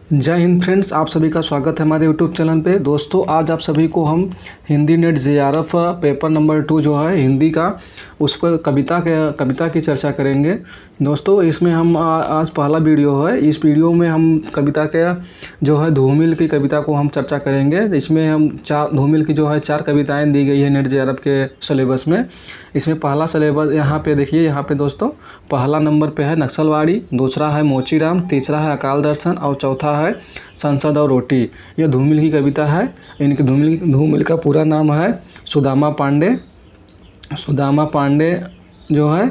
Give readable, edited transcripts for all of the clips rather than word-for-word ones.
जय हिंद फ्रेंड्स, आप सभी का स्वागत है हमारे यूट्यूब चैनल पे। दोस्तों, आज आप सभी को हम Hindi net JRF paper number 2 जो है हिंदी का, उस पर कविता की चर्चा करेंगे। दोस्तों, इसमें हम आज पहला वीडियो है। इस वीडियो में हम कविता के जो है धूमिल की कविता को हम चर्चा करेंगे। इसमें हम धूमिल की जो है 4 कविताएँ दी गई है नेट जेआरएफ के सिलेबस में। इसमें पहला सिलेबस यहाँ पे देखिए, यहाँ पे दोस्तों पहला नंबर पे है नक्सलवाड़ी, दूसरा है मोचीराम, तीसरा है अकाल दर्शन और चौथा है संसद और रोटी। यह धूमिल की कविता है। इनकी धूमिल का पूरा नाम है सुदामा पांडे। सुदामा पांडे जो है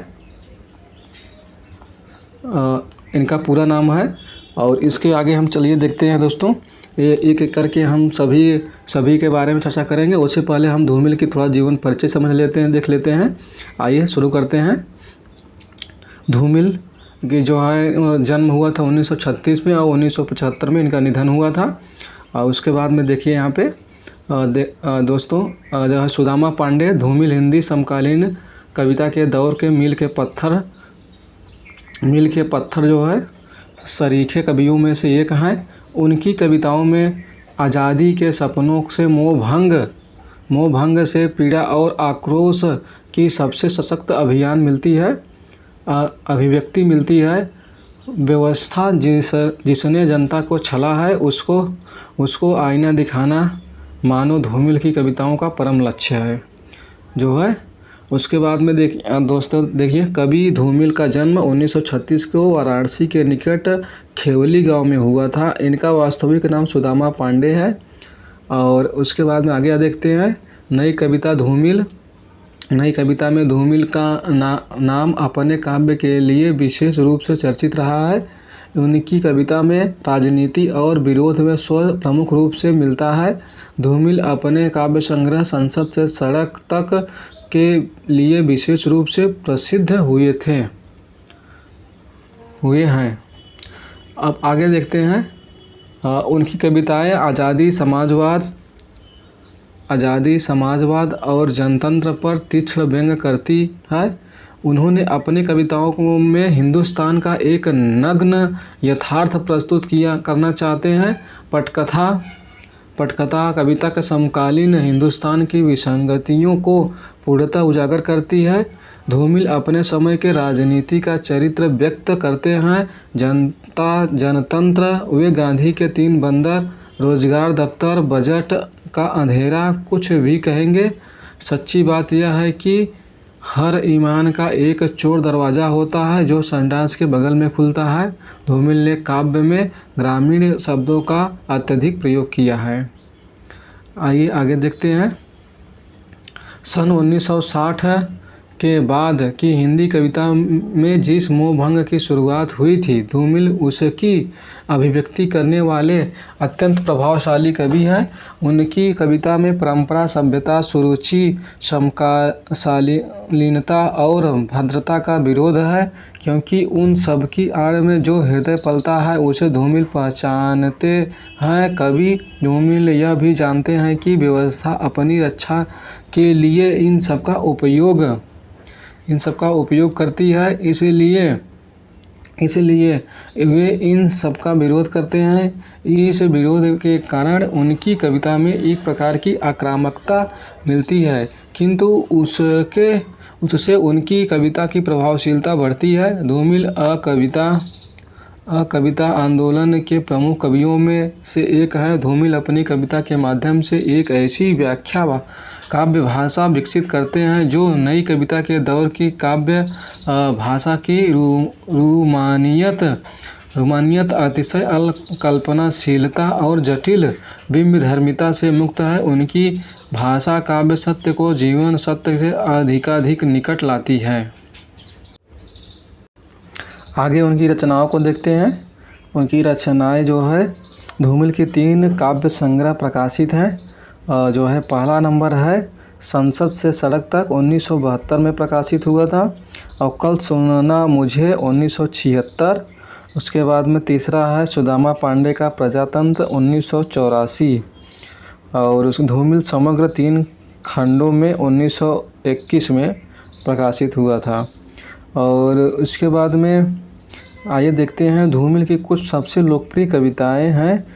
इनका पूरा नाम है। और इसके आगे हम चलिए देखते हैं दोस्तों, ये एक एक करके हम सभी के बारे में चर्चा करेंगे। उससे पहले हम धूमिल की थोड़ा जीवन परिचय समझ लेते हैं, देख लेते हैं। आइए शुरू करते हैं। धूमिल की जो है जन्म हुआ था 1936 में और 1975 में इनका निधन हुआ था। और उसके बाद में देखिए यहाँ पे दोस्तों जो है सुदामा पांडे धूमिल हिंदी समकालीन कविता के दौर के मील के पत्थर जो है सरीखे कवियों में से एक हैं। उनकी कविताओं में आज़ादी के सपनों से मोहभंग से पीड़ा और आक्रोश की सबसे सशक्त अभिव्यक्ति मिलती है। व्यवस्था जिसने जनता को छला है उसको आईना दिखाना मानो धूमिल की कविताओं का परम लक्ष्य है जो है। उसके बाद में दोस्तों देखिए, कवि धूमिल का जन्म 1936 को वाराणसी के निकट खेवली गांव में हुआ था। इनका वास्तविक नाम सुदामा पांडे है। और उसके बाद में आगे देखते हैं नई कविता में धूमिल का नाम अपने काव्य के लिए विशेष रूप से चर्चित रहा है। उनकी कविता में राजनीति और विरोध में स्वर प्रमुख रूप से मिलता है। धूमिल अपने काव्य संग्रह संसद से सड़क तक के लिए विशेष रूप से प्रसिद्ध हुए हैं। अब आगे देखते हैं उनकी कविताएं आज़ादी समाजवाद और जनतंत्र पर तीक्ष्ण व्यंग करती है। उन्होंने अपनी कविताओं में हिंदुस्तान का एक नग्न यथार्थ प्रस्तुत करना चाहते हैं। पटकथा कविता के समकालीन हिंदुस्तान की विसंगतियों को पूर्णतः उजागर करती है। धूमिल अपने समय के राजनीति का चरित्र व्यक्त करते हैं। जनता जनतंत्र, वे गांधी के 3 बंदर, रोजगार दफ्तर, बजट का अंधेरा, कुछ भी कहेंगे। सच्ची बात यह है कि हर ईमान का एक चोर दरवाज़ा होता है जो संडास के बगल में खुलता है। धूमिल ने काव्य में ग्रामीण शब्दों का अत्यधिक प्रयोग किया है। आइए आगे देखते हैं। सन 1960 के बाद की हिंदी कविता में जिस मोहभंग की शुरुआत हुई थी, धूमिल उसकी अभिव्यक्ति करने वाले अत्यंत प्रभावशाली कवि हैं। उनकी कविता में परंपरा, सभ्यता, सुरुचि, समकालीनता और भद्रता का विरोध है, क्योंकि उन सब की आड़ में जो हृदय पलता है उसे धूमिल पहचानते हैं। कवि धूमिल यह भी जानते हैं कि व्यवस्था अपनी रक्षा के लिए इन सब का उपयोग करती है, इसलिए वे इन सब का विरोध करते हैं। इस विरोध के कारण उनकी कविता में एक प्रकार की आक्रामकता मिलती है, किंतु उससे उनकी कविता की प्रभावशीलता बढ़ती है। धूमिल कविता आंदोलन के प्रमुख कवियों में से एक है। धूमिल अपनी कविता के माध्यम से एक ऐसी काव्य भाषा विकसित करते हैं जो नई कविता के दौर की काव्य भाषा की रूमानियत, अतिशय कल्पनाशीलता और जटिल बिंबधर्मिता से मुक्त है। उनकी भाषा काव्य सत्य को जीवन सत्य से अधिकाधिक निकट लाती है। आगे उनकी रचनाओं को देखते हैं। उनकी रचनाएं जो है धूमिल की 3 काव्य संग्रह प्रकाशित हैं। जो है पहला नंबर है संसद से सड़क तक, 1972 में प्रकाशित हुआ था। और कल सुनना मुझे, 1976। उसके बाद में तीसरा है सुदामा पांडे का प्रजातंत्र, 1984। और उस धूमिल समग्र 3 खंडों में 1921 में प्रकाशित हुआ था। और उसके बाद में आइए देखते हैं धूमिल की कुछ सबसे लोकप्रिय कविताएं हैं।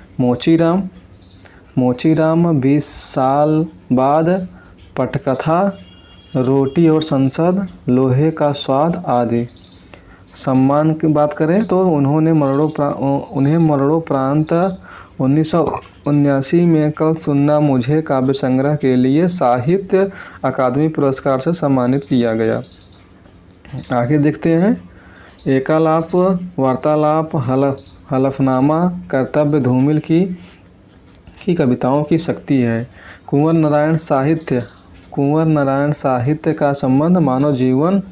मोचीराम, 20 साल बाद, पटकथा, रोटी और संसद, लोहे का स्वाद आदि। सम्मान की बात करें तो उन्हें मरणोपरांत 1979 में कल सुनना मुझे काव्य संग्रह के लिए साहित्य अकादमी पुरस्कार से सम्मानित किया गया। आगे देखते हैं एकालाप, वार्तालाप, हलफनामा, कर्तव्य धूमिल की कविताओं की शक्ति है। कुंवर नारायण साहित्य का संबंध मानव जीवन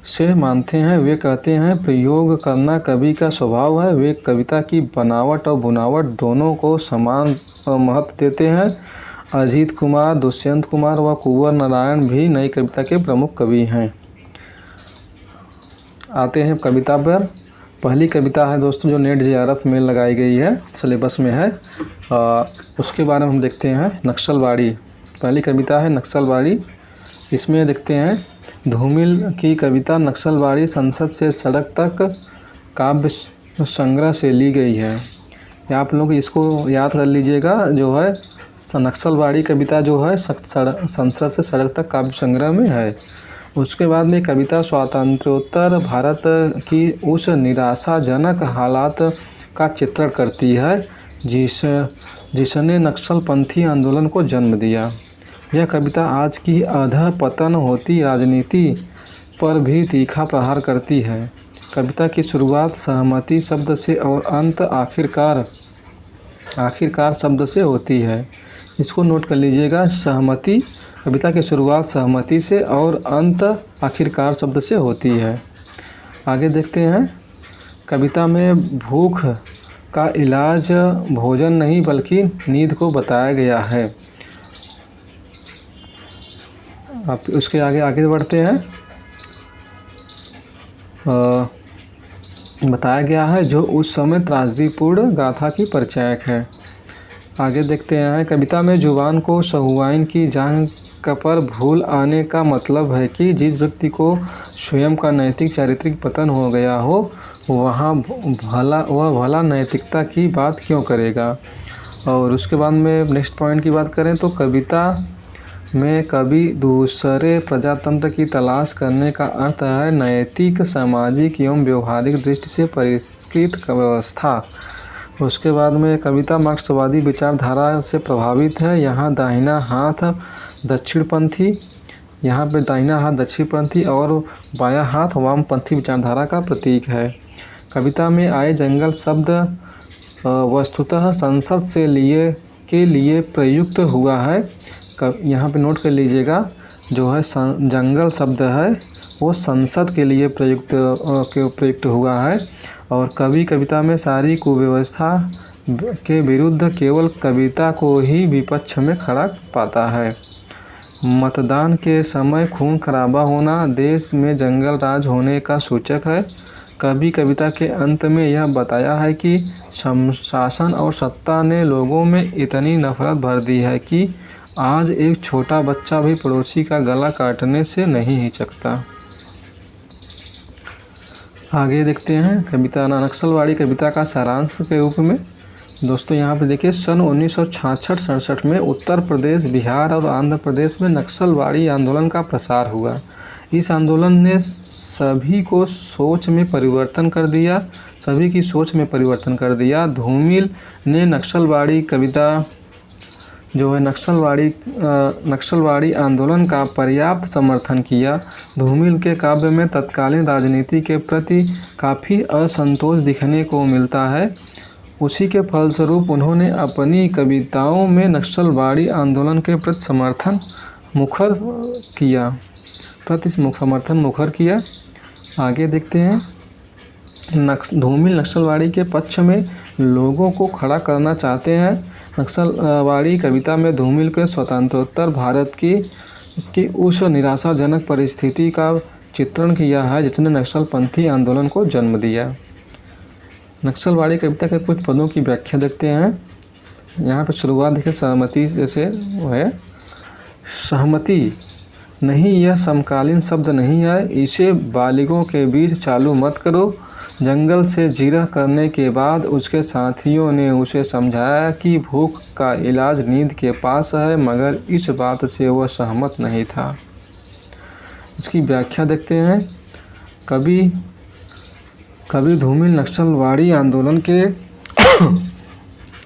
से मानते हैं। वे कहते हैं प्रयोग करना कवि का स्वभाव है। वे कविता की बनावट और बुनावट दोनों को समान महत्व देते हैं। अजीत कुमार, दुष्यंत कुमार व कुंवर नारायण भी नई कविता के प्रमुख कवि हैं। आते हैं कविता पर। पहली कविता है दोस्तों जो नेट JRF में लगाई गई है, सिलेबस में है, उसके बारे में हम देखते हैं। नक्सलवाड़ी, पहली कविता है नक्सलवाड़ी। इसमें देखते हैं धूमिल की कविता नक्सलवाड़ी संसद से सड़क तक काव्य संग्रह से ली गई है। आप लोग इसको याद कर लीजिएगा, जो है नक्सलवाड़ी कविता जो है संसद से सड़क तक काव्य संग्रह में है। उसके बाद में कविता स्वातंत्र्योत्तर भारत की उस निराशाजनक हालात का चित्रण करती है जिसने नक्सलपंथी आंदोलन को जन्म दिया। यह कविता आज की अधःपतन होती राजनीति पर भी तीखा प्रहार करती है। कविता की शुरुआत सहमति शब्द से और अंत आखिरकार शब्द से होती है। इसको नोट कर लीजिएगा, सहमति, कविता की शुरुआत सहमति से और अंत आखिरकार शब्द से होती है। आगे देखते हैं कविता में भूख का इलाज भोजन नहीं बल्कि नींद को बताया गया है। अब उसके आगे बढ़ते हैं। बताया गया है जो उस समय त्रासदीपूर्ण गाथा की परिचायक है। आगे देखते हैं कविता में जुबान को सहुआइन की जांघ पर भूल आने का मतलब है कि जिस व्यक्ति को स्वयं का नैतिक चारित्रिक पतन हो गया हो वह भला नैतिकता की बात क्यों करेगा। और उसके बाद में नेक्स्ट पॉइंट की बात करें तो कविता में कवि दूसरे प्रजातंत्र की तलाश करने का अर्थ है नैतिक, सामाजिक एवं व्यवहारिक दृष्टि से परिष्कृत व्यवस्था। उसके बाद में कविता मार्क्सवादी विचारधारा से प्रभावित है। यहाँ दाहिना हाथ दक्षिणपंथी और बायां हाथ वामपंथी विचारधारा का प्रतीक है। कविता में आए जंगल शब्द वस्तुतः संसद से के लिए प्रयुक्त हुआ है। यहाँ पे नोट कर लीजिएगा, जो है जंगल शब्द है वो संसद के लिए प्रयुक्त हुआ है। और कवि कविता में सारी कुव्यवस्था के विरुद्ध केवल कविता को ही विपक्ष में खड़ा पाता है। मतदान के समय खून खराबा होना देश में जंगल राज होने का सूचक है। कवि कविता के अंत में यह बताया है कि शासन और सत्ता ने लोगों में इतनी नफरत भर दी है कि आज एक छोटा बच्चा भी पड़ोसी का गला काटने से नहीं हिचकता। आगे देखते हैं कविता नक्सलवाड़ी कविता का सारांश के रूप में। दोस्तों यहाँ पे देखिए, सन 1966-67 में उत्तर प्रदेश, बिहार और आंध्र प्रदेश में नक्सलवाड़ी आंदोलन का प्रसार हुआ। इस आंदोलन ने सभी की सोच में परिवर्तन कर दिया। धूमिल ने नक्सलवाड़ी कविता जो है नक्सलवाड़ी आंदोलन का पर्याप्त समर्थन किया। धूमिल के काव्य में तत्कालीन राजनीति के प्रति काफ़ी असंतोष दिखने को मिलता है। उसी के फलस्वरूप उन्होंने अपनी कविताओं में नक्सलवाड़ी आंदोलन के प्रति समर्थन मुखर किया। आगे देखते हैं धूमिल नक्सलवाड़ी के पक्ष में लोगों को खड़ा करना चाहते हैं। नक्सलवाड़ी कविता में धूमिल के स्वतंत्रोत्तर भारत की उस निराशाजनक परिस्थिति का चित्रण किया है जिसने नक्सलपंथी आंदोलन को जन्म दिया। नक्सलवाड़ी कविता के कुछ पदों की व्याख्या देखते हैं। यहाँ पर शुरुआत देखिए सहमति जैसे है। सहमति नहीं, यह समकालीन शब्द नहीं है, इसे बालिगों के बीच चालू मत करो। जंगल से जिरह करने के बाद उसके साथियों ने उसे समझाया कि भूख का इलाज नींद के पास है, मगर इस बात से वह सहमत नहीं था। इसकी व्याख्या देखते हैं। कवि धूमिल नक्सलवाड़ी आंदोलन के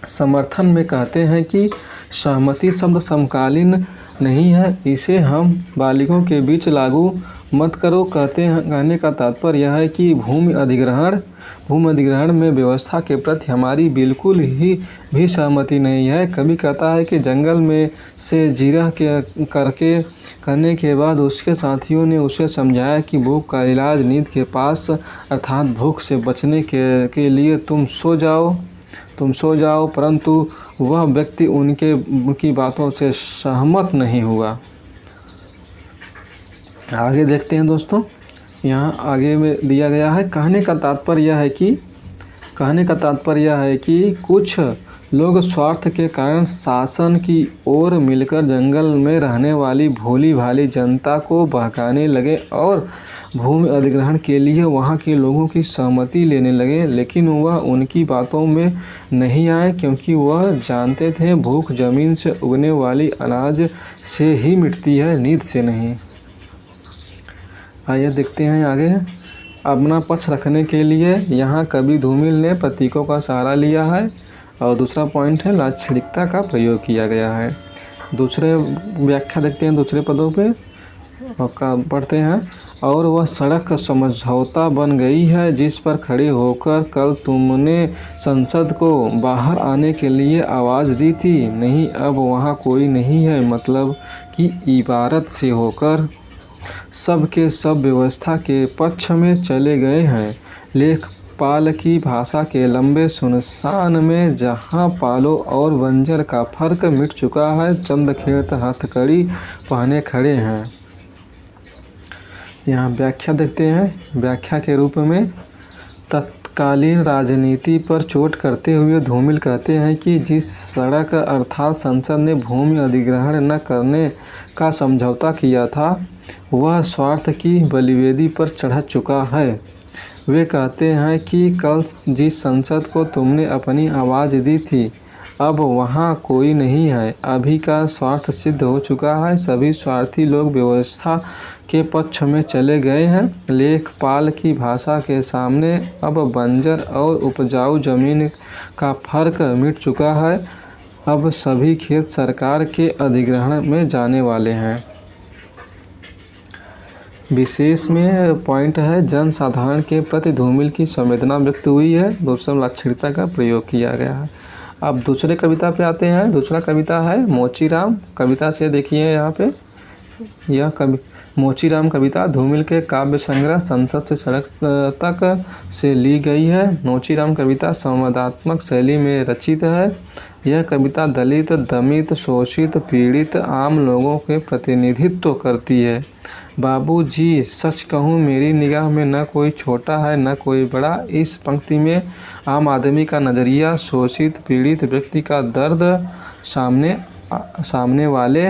समर्थन में कहते हैं कि सहमति शब्द समकालीन नहीं है, इसे हम बालिगों के बीच लागू मत करो। कहने का तात्पर्य यह है कि भूमि अधिग्रहण में व्यवस्था के प्रति हमारी बिल्कुल ही भी सहमति नहीं है। कवि कहता है कि जंगल में से जिरह करने के बाद उसके साथियों ने उसे समझाया कि भूख का इलाज नींद के पास, अर्थात भूख से बचने के लिए तुम सो जाओ, परंतु वह व्यक्ति उनकी बातों से सहमत नहीं हुआ। आगे देखते हैं दोस्तों, यहाँ आगे में दिया गया है। कहने का तात्पर्य यह है कि कुछ लोग स्वार्थ के कारण शासन की ओर मिलकर जंगल में रहने वाली भोली भाली जनता को बहकाने लगे और भूमि अधिग्रहण के लिए वहाँ के लोगों की सहमति लेने लगे, लेकिन वह उनकी बातों में नहीं आए, क्योंकि वह जानते थे भूख जमीन से उगने वाली अनाज से ही मिटती है, नींद से नहीं। आइए देखते हैं आगे। अपना पक्ष रखने के लिए यहाँ कवि धूमिल ने प्रतीकों का सहारा लिया है, और दूसरा पॉइंट है लाक्षणिकता का प्रयोग किया गया है। दूसरे व्याख्या देखते हैं, दूसरे पदों पे पढ़ते हैं। और वह सड़क समझौता बन गई है जिस पर खड़े होकर कल तुमने संसद को बाहर आने के लिए आवाज़ दी थी, नहीं अब वहाँ कोई नहीं है, मतलब कि इबारत से होकर सब के सब व्यवस्था के पक्ष में चले गए हैं। लेखपाल की भाषा के लंबे सुनसान में जहाँ पालो और बंजर का फर्क मिट चुका है, चंद खेत हथकड़ी पहने खड़े हैं। यहाँ व्याख्या देखते हैं। व्याख्या के रूप में तत्कालीन राजनीति पर चोट करते हुए धूमिल कहते हैं कि जिस सड़क अर्थात संसद ने भूमि अधिग्रहण न करने का समझौता किया था, वह स्वार्थ की बलिवेदी पर चढ़ चुका है। वे कहते हैं कि कल जिस संसद को तुमने अपनी आवाज़ दी थी, अब वहाँ कोई नहीं है, अभी का स्वार्थ सिद्ध हो चुका है, सभी स्वार्थी लोग व्यवस्था के पक्ष में चले गए हैं। लेखपाल की भाषा के सामने अब बंजर और उपजाऊ जमीन का फर्क मिट चुका है, अब सभी खेत सरकार के अधिग्रहण में जाने वाले हैं। विशेष में पॉइंट है जनसाधारण के प्रति धूमिल की संवेदना व्यक्त हुई है, दूसरा लाक्षणिकता का प्रयोग किया गया है। अब दूसरे कविता पे आते हैं। दूसरा कविता है मोचीराम। कविता से देखिए यहाँ पे, यह मोचीराम कविता धूमिल के काव्य संग्रह संसद से सड़क तक से ली गई है। मोचीराम कविता संवादात्मक शैली में रचित है। यह कविता दलित, दमित, शोषित, पीड़ित आम लोगों के प्रतिनिधित्व करती है। बाबूजी सच कहूँ मेरी निगाह में न कोई छोटा है न कोई बड़ा। इस पंक्ति में आम आदमी का नज़रिया, शोषित पीड़ित व्यक्ति का दर्द, सामने वाले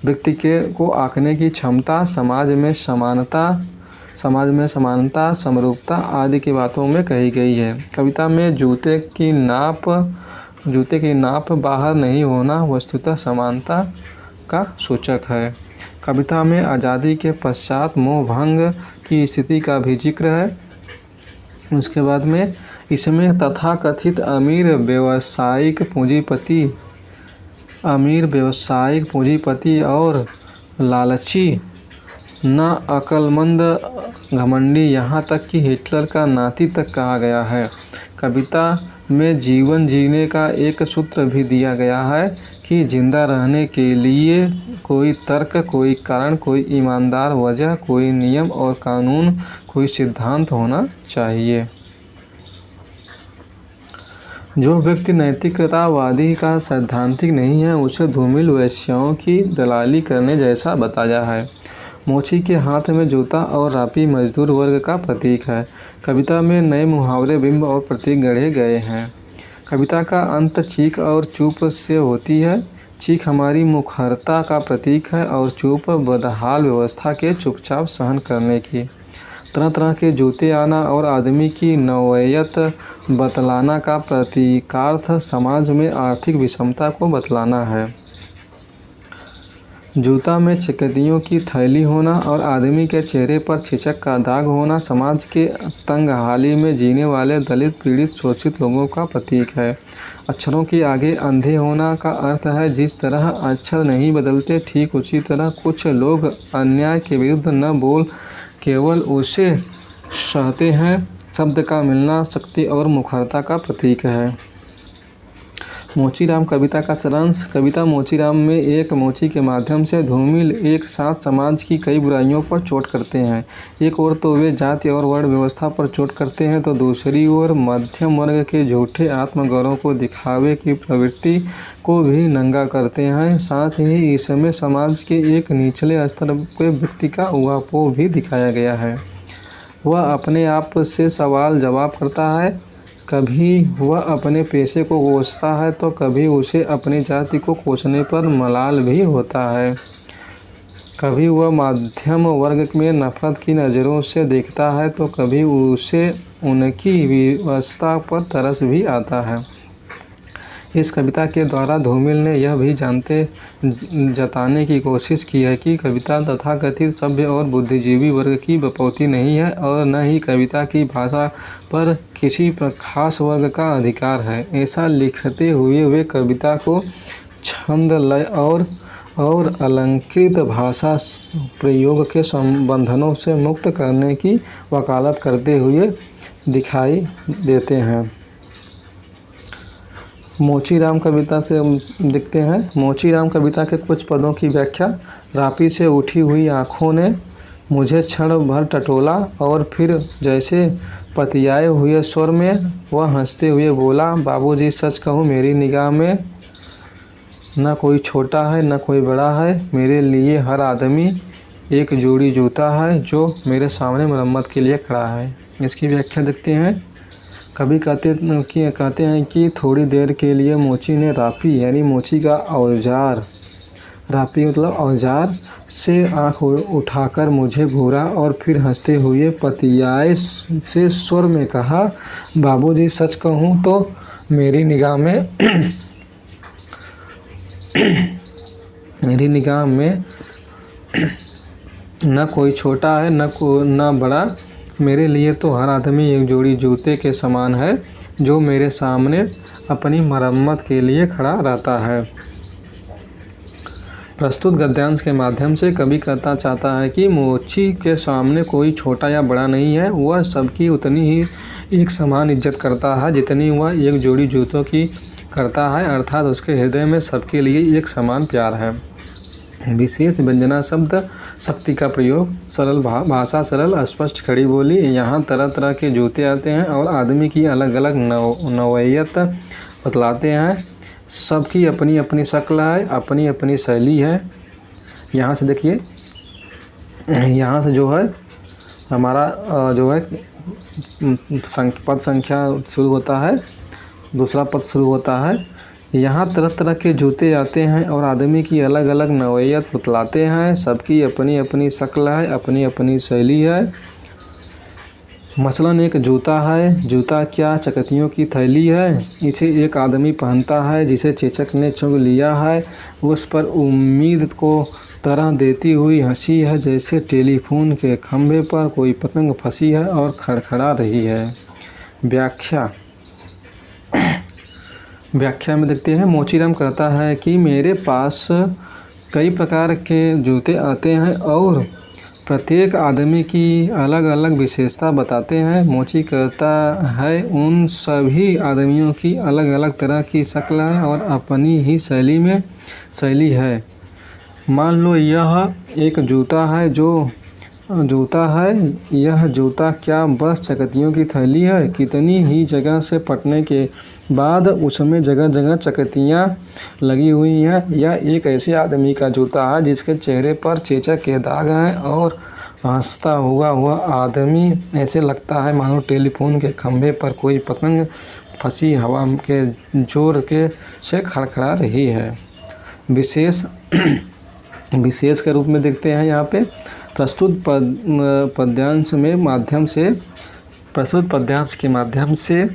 व्यक्ति को आंकने की क्षमता, समाज में समानता, समरूपता आदि की बातों में कही गई है। कविता में जूते की नाप बाहर नहीं होना वस्तुतः समानता का सूचक है। कविता में आज़ादी के पश्चात मोह भंग की स्थिति का भी जिक्र है। उसके बाद में इसमें तथाकथित अमीर व्यावसायिक पूंजीपति और लालची, ना अक्लमंद, घमंडी, यहाँ तक कि हिटलर का नाती तक कहा गया है। कविता में जीवन जीने का एक सूत्र भी दिया गया है कि जिंदा रहने के लिए कोई तर्क, कोई कारण, कोई ईमानदार वजह, कोई नियम और कानून, कोई सिद्धांत होना चाहिए। जो व्यक्ति नैतिकतावादी का सैद्धांतिक नहीं है, उसे धूमिल वैश्याओं की दलाली करने जैसा बताया है। मोची के हाथ में जूता और रापी मजदूर वर्ग का प्रतीक है। कविता में नए मुहावरे, बिंब और प्रतीक गढ़े गए हैं। कविता का अंत चीख और चुप से होती है। चीख हमारी मुखरता का प्रतीक है और चुप बदहाल व्यवस्था के चुपचाप सहन करने की। तरह तरह के जूते आना और आदमी की नौयत बतलाना का प्रतीकार्थ समाज में आर्थिक विषमता को बतलाना है। जूता में चकतियों की थैली होना और आदमी के चेहरे पर चेचक का दाग होना समाज के तंगहाली में जीने वाले दलित, पीड़ित, शोषित लोगों का प्रतीक है। अक्षरों के आगे अंधे होना का अर्थ है जिस तरह अक्षर नहीं बदलते, ठीक उसी तरह कुछ लोग अन्याय के विरुद्ध न बोल केवल उसे सहते हैं। शब्द का मिलना शक्ति और मुखरता का प्रतीक है। मोचीराम कविता का सारांश। कविता मोचीराम में एक मोची के माध्यम से धूमिल एक साथ समाज की कई बुराइयों पर चोट करते हैं। एक ओर तो वे जाति और वर्ण व्यवस्था पर चोट करते हैं तो दूसरी ओर मध्यम वर्ग के झूठे आत्मगौरव को दिखावे की प्रवृत्ति को भी नंगा करते हैं। साथ ही इसमें समाज के एक निचले स्तर के व्यक्ति का ऊहापोह भी दिखाया गया है। वह अपने आप से सवाल जवाब करता है, कभी वह अपने पेशे को कोसता है तो कभी उसे अपनी जाति को कोसने पर मलाल भी होता है। कभी वह मध्यम वर्ग में नफरत की नज़रों से देखता है तो कभी उसे उनकी व्यवस्था पर तरस भी आता है। इस कविता के द्वारा धूमिल ने यह भी जताने की कोशिश की है कि कविता तथाकथित सभ्य और बुद्धिजीवी वर्ग की बपौती नहीं है और न ही कविता की भाषा पर किसी खास वर्ग का अधिकार है। ऐसा लिखते हुए वे कविता को छंद, लय और अलंकृत भाषा प्रयोग के बंधनों से मुक्त करने की वकालत करते हुए दिखाई देते हैं। मोचीराम कविता से देखते हैं। मोचीराम कविता के कुछ पदों की व्याख्या। रापी से उठी हुई आँखों ने मुझे क्षण भर टटोला और फिर जैसे पतियाए हुए स्वर में वह हंसते हुए बोला, बाबूजी सच कहूँ मेरी निगाह में न कोई छोटा है न कोई बड़ा है, मेरे लिए हर आदमी एक जोड़ी जूता है जो मेरे सामने मरम्मत के लिए खड़ा है। इसकी व्याख्या देखते हैं। कभी कहते हैं कि थोड़ी देर के लिए मोची ने रापी यानी मोची का औजार, रापी मतलब औजार, से आँख उठाकर मुझे घूरा और फिर हंसते हुए पतियाए से स्वर में कहा, बाबूजी सच कहूँ तो मेरी निगाह में न कोई छोटा है न बड़ा, मेरे लिए तो हर आदमी एक जोड़ी जूते के समान है जो मेरे सामने अपनी मरम्मत के लिए खड़ा रहता है। प्रस्तुत गद्यांश के माध्यम से कवि कहना चाहता है कि मोची के सामने कोई छोटा या बड़ा नहीं है, वह सबकी उतनी ही एक समान इज्जत करता है जितनी वह एक जोड़ी जूतों की करता है, अर्थात उसके हृदय में सबके लिए एक समान प्यार है। विशेष व्यंजना शब्द शक्ति का प्रयोग। सरल भाषा, सरल स्पष्ट खड़ी बोली। यहाँ तरह तरह के जूते आते हैं और आदमी की अलग अलग नौयत बतलाते हैं। सबकी अपनी अपनी शक्ल है, अपनी अपनी शैली है। यहाँ से देखिए, यहाँ से जो है हमारा जो है पद संख्या शुरू होता है, दूसरा पद शुरू होता है। यहाँ तरह तरह के जूते आते हैं और आदमी की अलग अलग नौयत बतलाते हैं। सबकी अपनी अपनी शक्ल है, अपनी अपनी शैली है। मसलन एक जूता है, जूता क्या चकतियों की थैली है। इसे एक आदमी पहनता है जिसे चेचक ने चुग लिया है। उस पर उम्मीद को तरह देती हुई हंसी है जैसे टेलीफोन के खंभे पर कोई पतंग फंसी है और खड़खड़ा रही है। व्याख्या में देखते हैं। मोचीराम कहता है कि मेरे पास कई प्रकार के जूते आते हैं और प्रत्येक आदमी की अलग अलग विशेषता बताते हैं। मोची कहता है उन सभी आदमियों की अलग अलग तरह की शक्ल है और अपनी ही शैली है। मान लो यह एक जूता है, यह जूता क्या बस चकतियों की थैली है। कितनी ही जगह से पटने के बाद उसमें जगह जगह चकतियाँ लगी हुई हैं। यह एक ऐसे आदमी का जूता है जिसके चेहरे पर चेचक के दाग हैं और हंसता हुआ आदमी ऐसे लगता है मानो टेलीफोन के खंभे पर कोई पतंग फंसी हवा के जोर के से खड़खड़ा रही है। विशेष के रूप में देखते हैं यहाँ पे। प्रस्तुत पद्यांश के माध्यम से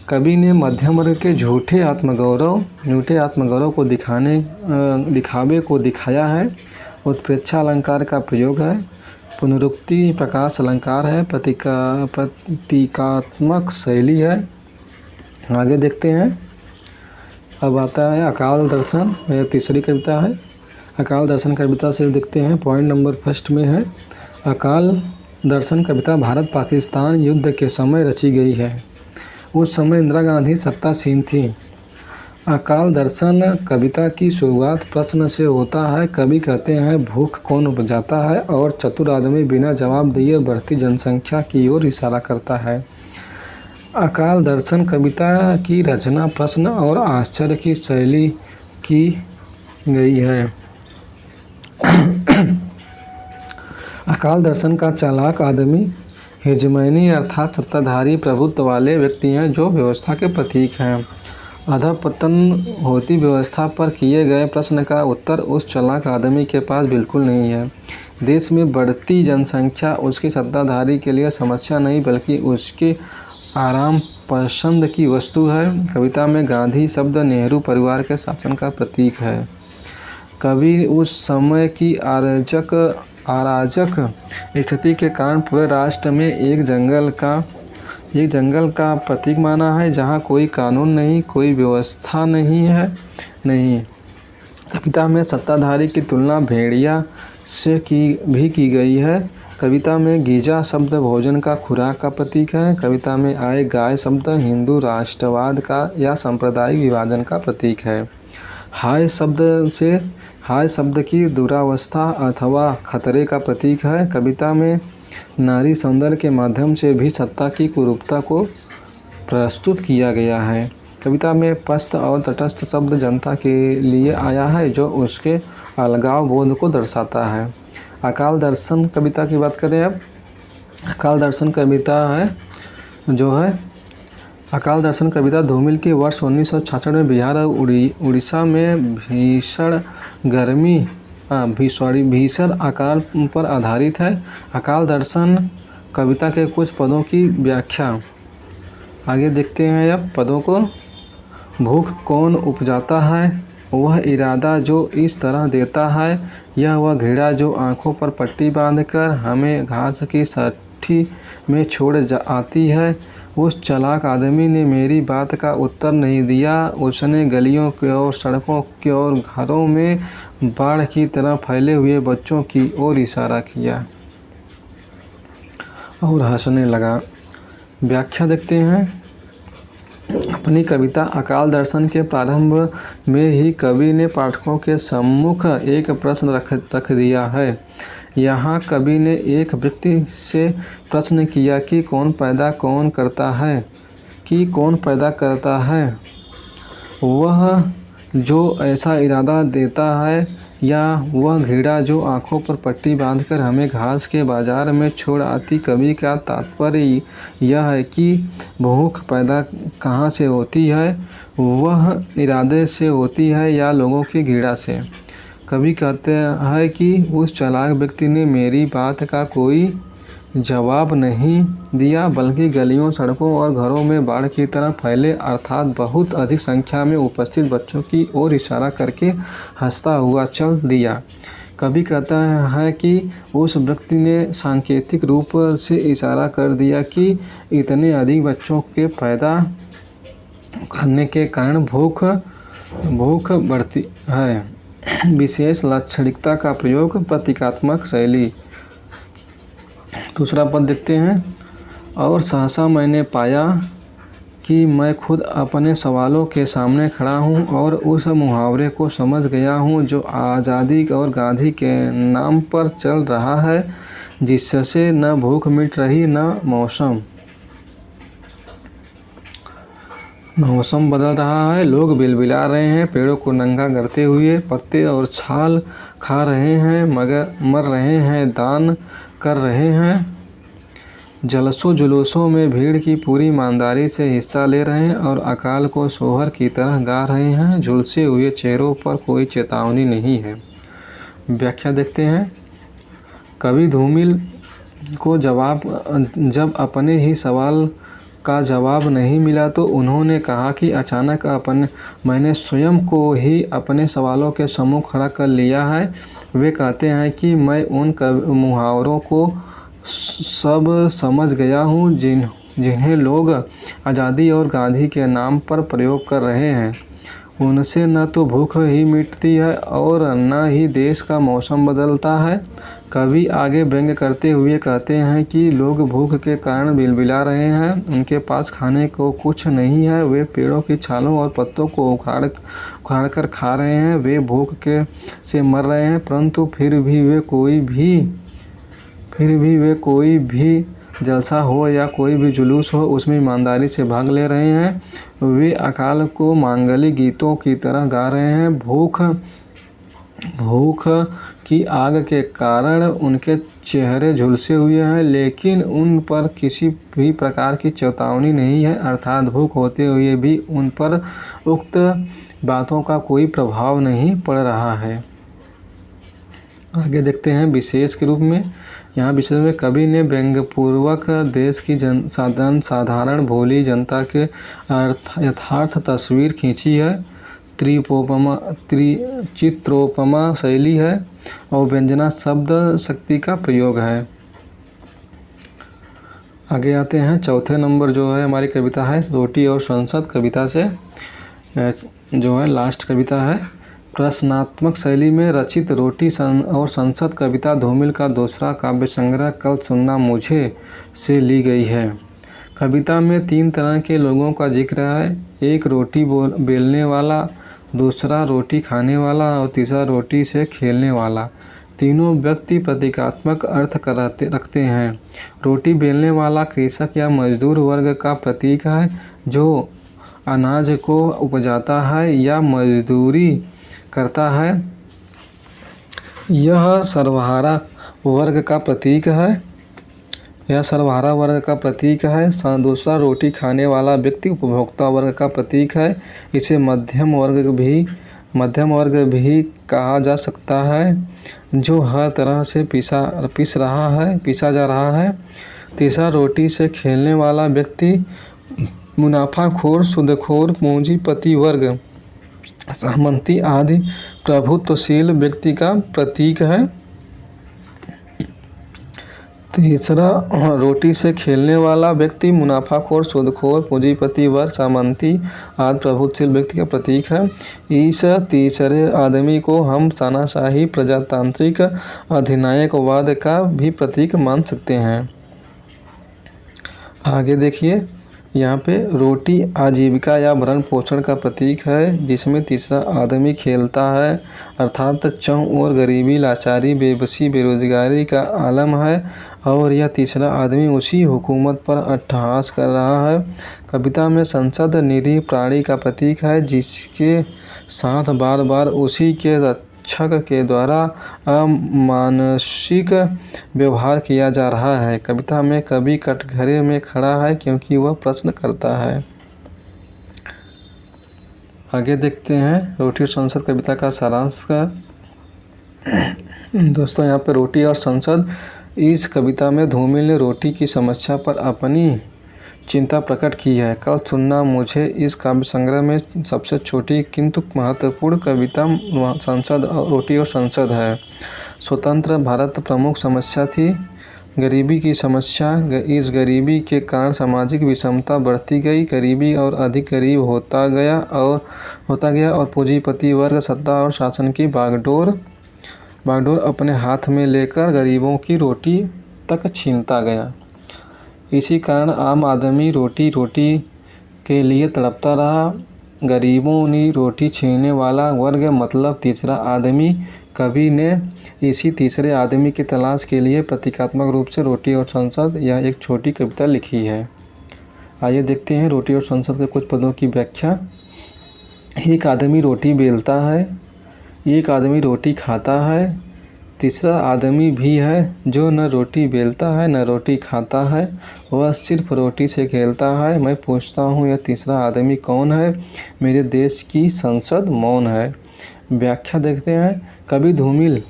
कवि ने मध्यम वर्ग के झूठे आत्मगौरव को दिखावे को दिखाया है। उत्प्रेक्षा अलंकार का प्रयोग है। पुनरुक्ति प्रकाश अलंकार है। प्रतीकात्मक शैली है। आगे देखते हैं। अब आता है अकाल दर्शन, यह तीसरी कविता है। अकाल दर्शन कविता से देखते हैं। पॉइंट नंबर फर्स्ट में है, अकाल दर्शन कविता भारत पाकिस्तान युद्ध के समय रची गई है। उस समय इंदिरा गांधी सत्तासीन थी। अकाल दर्शन कविता की शुरुआत प्रश्न से होता है। कवि कहते हैं, भूख कौन उपजाता है, और चतुर आदमी बिना जवाब दिए बढ़ती जनसंख्या की ओर इशारा करता है। अकाल दर्शन कविता की रचना प्रश्न और आश्चर्य की शैली की गई है। अकाल दर्शन का चालाक आदमी हेजमनी अर्थात सत्ताधारी प्रभुत्व वाले व्यक्ति हैं जो व्यवस्था के प्रतीक हैं। अधःपतन होती व्यवस्था पर किए गए प्रश्न का उत्तर उस चालाक आदमी के पास बिल्कुल नहीं है। देश में बढ़ती जनसंख्या उसकी सत्ताधारी के लिए समस्या नहीं बल्कि उसके आराम पसंद की वस्तु है। कविता में गांधी शब्द नेहरू परिवार के शासन का प्रतीक है। कवि उस समय की अराजक स्थिति के कारण पूरे राष्ट्र में एक जंगल का प्रतीक माना है जहाँ कोई कानून नहीं, कोई व्यवस्था नहीं। कविता में सत्ताधारी की तुलना भेड़िया से की गई है। कविता में गीजा शब्द भोजन का खुराक का प्रतीक है। कविता में आए गाय शब्द हिंदू राष्ट्रवाद का या सांप्रदायिक विभाजन का प्रतीक है। हाय शब्द की दुरावस्था अथवा खतरे का प्रतीक है। कविता में नारी सौंदर्य के माध्यम से भी सत्ता की कुरूपता को प्रस्तुत किया गया है। कविता में पस्त और तटस्थ शब्द जनता के लिए आया है जो उसके अलगाव बोध को दर्शाता है। अकाल दर्शन कविता की बात करें अब। अकाल दर्शन कविता धूमिल के वर्ष 1966 में बिहार और उड़ीसा में भीषण अकाल पर आधारित है। अकाल दर्शन कविता के कुछ पदों की व्याख्या आगे देखते हैं। अब पदों को। भूख कौन उपजाता है, वह इरादा जो इस तरह देता है, यह वह घृणा जो आँखों पर पट्टी बांधकर हमें घास की सट्ठी में छोड़ आती है। उस चालाक आदमी ने मेरी बात का उत्तर नहीं दिया। उसने गलियों की ओर, सड़कों की ओर, घरों में बाढ़ की तरह फैले हुए बच्चों की ओर इशारा किया और हंसने लगा। व्याख्या देखते हैं। अपनी कविता अकाल दर्शन के प्रारंभ में ही कवि ने पाठकों के सम्मुख एक प्रश्न रख दिया है। यहाँ कवि ने एक व्यक्ति से प्रश्न किया कि कौन पैदा करता है, वह जो ऐसा इरादा देता है, या वह घृणा जो आँखों पर पट्टी बांधकर हमें घास के बाजार में छोड़ आती। कवि का तात्पर्य यह है कि भूख पैदा कहाँ से होती है, वह इरादे से होती है या लोगों की घृणा से। कवि कहते हैं कि उस चालाक व्यक्ति ने मेरी बात का कोई जवाब नहीं दिया बल्कि गलियों, सड़कों और घरों में बाढ़ की तरह फैले अर्थात बहुत अधिक संख्या में उपस्थित बच्चों की ओर इशारा करके हंसता हुआ चल दिया। कवि कहता है कि उस व्यक्ति ने सांकेतिक रूप से इशारा कर दिया कि इतने अधिक बच्चों के पैदा करने के कारण भूख बढ़ती है। विशेष लाक्षणिकता का प्रयोग, प्रतीकात्मक शैली। दूसरा पद देखते हैं। और सहसा मैंने पाया कि मैं खुद अपने सवालों के सामने खड़ा हूँ और उस मुहावरे को समझ गया हूँ जो आज़ादी और गांधी के नाम पर चल रहा है, जिससे न भूख मिट रही न मौसम बदल रहा है। लोग बिलबिला रहे हैं, पेड़ों को नंगा करते हुए पत्ते और छाल खा रहे हैं, मगर मर रहे हैं, दान कर रहे हैं। जलसों जुलूसों में भीड़ की पूरी ईमानदारी से हिस्सा ले रहे हैं और अकाल को सोहर की तरह गा रहे हैं। झुलसे हुए चेहरों पर कोई चेतावनी नहीं है। व्याख्या देखते हैं। कवि धूमिल को जब अपने ही सवाल का जवाब नहीं मिला तो उन्होंने कहा कि अचानक मैंने स्वयं को ही अपने सवालों के सम्मुख खड़ा कर लिया है। वे कहते हैं कि मैं उन मुहावरों को सब समझ गया हूँ जिन्हें लोग आज़ादी और गांधी के नाम पर प्रयोग कर रहे हैं। उनसे न तो भूख ही मिटती है और न ही देश का मौसम बदलता है। कवि आगे व्यंग्य करते हुए कहते हैं कि लोग भूख के कारण बिलबिला रहे हैं, उनके पास खाने को कुछ नहीं है, वे पेड़ों की छालों और पत्तों को उखाड़ कर खा रहे हैं, वे भूख से मर रहे हैं, परंतु फिर भी वे कोई भी जलसा हो या कोई भी जुलूस हो उसमें ईमानदारी से भाग ले रहे हैं। वे अकाल को मांगलिक गीतों की तरह गा रहे हैं। भूख की आग के कारण उनके चेहरे झुलसे हुए हैं, लेकिन उन पर किसी भी प्रकार की चेतावनी नहीं है, अर्थात भूख होते हुए भी उन पर उक्त बातों का कोई प्रभाव नहीं पड़ रहा है। आगे देखते हैं विशेष के रूप में। यहाँ विशेष में कवि ने व्यंग्यपूर्वक देश की साधारण भोली जनता के यथार्थ तस्वीर खींची है। चित्रोपमा शैली है और व्यंजना शब्द शक्ति का प्रयोग है। आगे आते हैं चौथे नंबर जो है हमारी कविता है रोटी और संसद। कविता से जो है लास्ट कविता है। प्रश्नात्मक शैली में रचित रोटी और संसद कविता धूमिल का दूसरा काव्य संग्रह कल सुनना मुझे से ली गई है। कविता में 3 तरह के लोगों का जिक्र है, एक रोटी बेलने वाला, दूसरा रोटी खाने वाला और तीसरा रोटी से खेलने वाला। तीनों व्यक्ति प्रतीकात्मक अर्थ रखते हैं। रोटी बेलने वाला कृषक या मजदूर वर्ग का प्रतीक है जो अनाज को उपजाता है या मजदूरी करता है। यह सर्वहारा वर्ग का प्रतीक है। दूसरा रोटी खाने वाला व्यक्ति उपभोक्ता वर्ग का प्रतीक है। इसे मध्यम वर्ग भी कहा जा सकता है जो हर तरह से पीसा जा रहा है। तीसरा रोटी से खेलने वाला व्यक्ति मुनाफाखोर, सूदखोर, पूंजीपति वर्ग, सामंती आदि प्रभुत्वशील व्यक्ति का प्रतीक है। तीसरा रोटी से खेलने वाला व्यक्ति मुनाफाखोर, सूदखोर, पूंजीपति वर्ग, सामंती आदि प्रभुत्वशील व्यक्ति का प्रतीक है। इस तीसरे आदमी को हम तानाशाही प्रजातांत्रिक अधिनायकवाद का भी प्रतीक मान सकते हैं। आगे देखिए, यहाँ पे रोटी आजीविका या भरण पोषण का प्रतीक है, जिसमें तीसरा आदमी खेलता है, अर्थात चौं ओर गरीबी, लाचारी, बेबसी, बेरोजगारी का आलम है और यह तीसरा आदमी उसी हुकूमत पर अट्टहास कर रहा है। कविता में संसद निरीह प्राणी का प्रतीक है, जिसके साथ बार बार उसी के रक्षक के द्वारा अमानुषिक व्यवहार किया जा रहा है। कविता में कवि कटघरे में खड़ा है क्योंकि वह प्रश्न करता है। आगे देखते हैं रोटी और संसद कविता का सारांश का। दोस्तों, यहाँ पे रोटी और संसद, इस कविता में धूमिल ने रोटी की समस्या पर अपनी चिंता प्रकट की है। कल सुनना मुझे इस काव्य संग्रह में सबसे छोटी किंतु महत्वपूर्ण कविता रोटी और संसद है। स्वतंत्र भारत प्रमुख समस्या थी गरीबी की समस्या। इस गरीबी के कारण सामाजिक विषमता बढ़ती गई, गरीबी और अधिक गरीब होता गया और पूंजीपति वर्ग सत्ता और शासन की बागडोर अपने हाथ में लेकर गरीबों की रोटी तक छीनता गया। इसी कारण आम आदमी रोटी के लिए तड़पता रहा। गरीबों ने रोटी छीनने वाला वर्ग मतलब तीसरा आदमी। कवि ने इसी तीसरे आदमी की तलाश के लिए प्रतीकात्मक रूप से रोटी और संसद यह एक छोटी कविता लिखी है। आइए देखते हैं रोटी और संसद के कुछ पदों की व्याख्या। एक आदमी रोटी बेलता है, एक आदमी रोटी खाता है, तीसरा आदमी भी है जो न रोटी बेलता है न रोटी खाता है, वह सिर्फ रोटी से खेलता है। मैं पूछता हूँ यह तीसरा आदमी कौन है? मेरे देश की संसद मौन है। व्याख्या देखते हैं। कवि धूमिल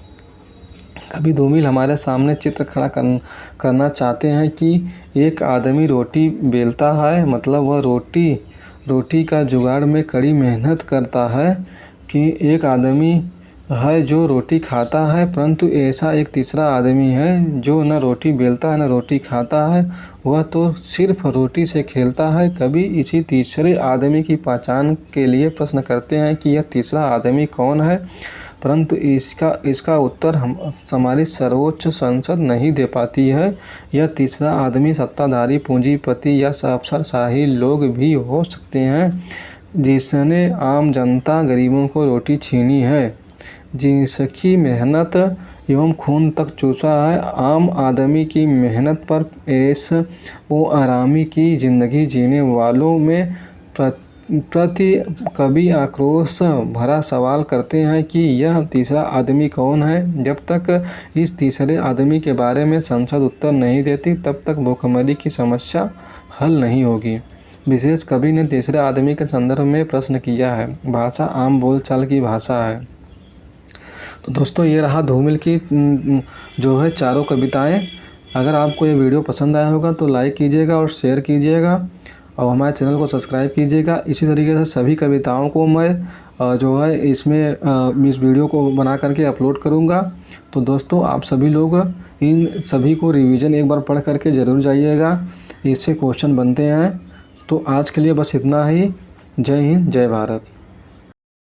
कभी धूमिल हमारे सामने चित्र खड़ा करना चाहते हैं कि एक आदमी रोटी बेलता है, मतलब वह रोटी का जुगाड़ में कड़ी मेहनत करता है, कि एक आदमी है जो रोटी खाता है, परंतु ऐसा एक तीसरा आदमी है जो न रोटी बेलता है न रोटी खाता है, वह तो सिर्फ रोटी से खेलता है। कभी इसी तीसरे आदमी की पहचान के लिए प्रश्न करते हैं कि यह तीसरा आदमी कौन है, परंतु इसका उत्तर हमारी सर्वोच्च संसद नहीं दे पाती है। यह तीसरा आदमी सत्ताधारी पूंजीपति या अफसरशाही लोग भी हो सकते हैं, जिसने आम जनता गरीबों को रोटी छीनी है, जिसकी मेहनत एवं खून तक चूसा है। आम आदमी की मेहनत पर ऐश व आरामी की ज़िंदगी जीने वालों में प्रति कभी आक्रोश भरा सवाल करते हैं कि यह तीसरा आदमी कौन है। जब तक इस तीसरे आदमी के बारे में संसद उत्तर नहीं देती, तब तक भूखमरी की समस्या हल नहीं होगी। विशेष कवि ने तीसरे आदमी के संदर्भ में प्रश्न किया है। भाषा आम बोलचाल की भाषा है। तो दोस्तों, ये रहा धूमिल की जो है चारों कविताएं। अगर आपको ये वीडियो पसंद आया होगा तो लाइक कीजिएगा और शेयर कीजिएगा और हमारे चैनल को सब्सक्राइब कीजिएगा। इसी तरीके से सभी कविताओं को मैं जो है इसमें इस वीडियो को बना करके अपलोड करूँगा। तो दोस्तों, आप सभी लोग इन सभी को रिवीजन एक बार पढ़ करके ज़रूर जाइएगा, इससे क्वेश्चन बनते हैं। तो आज के लिए बस इतना ही। जय हिंद, जय भारत।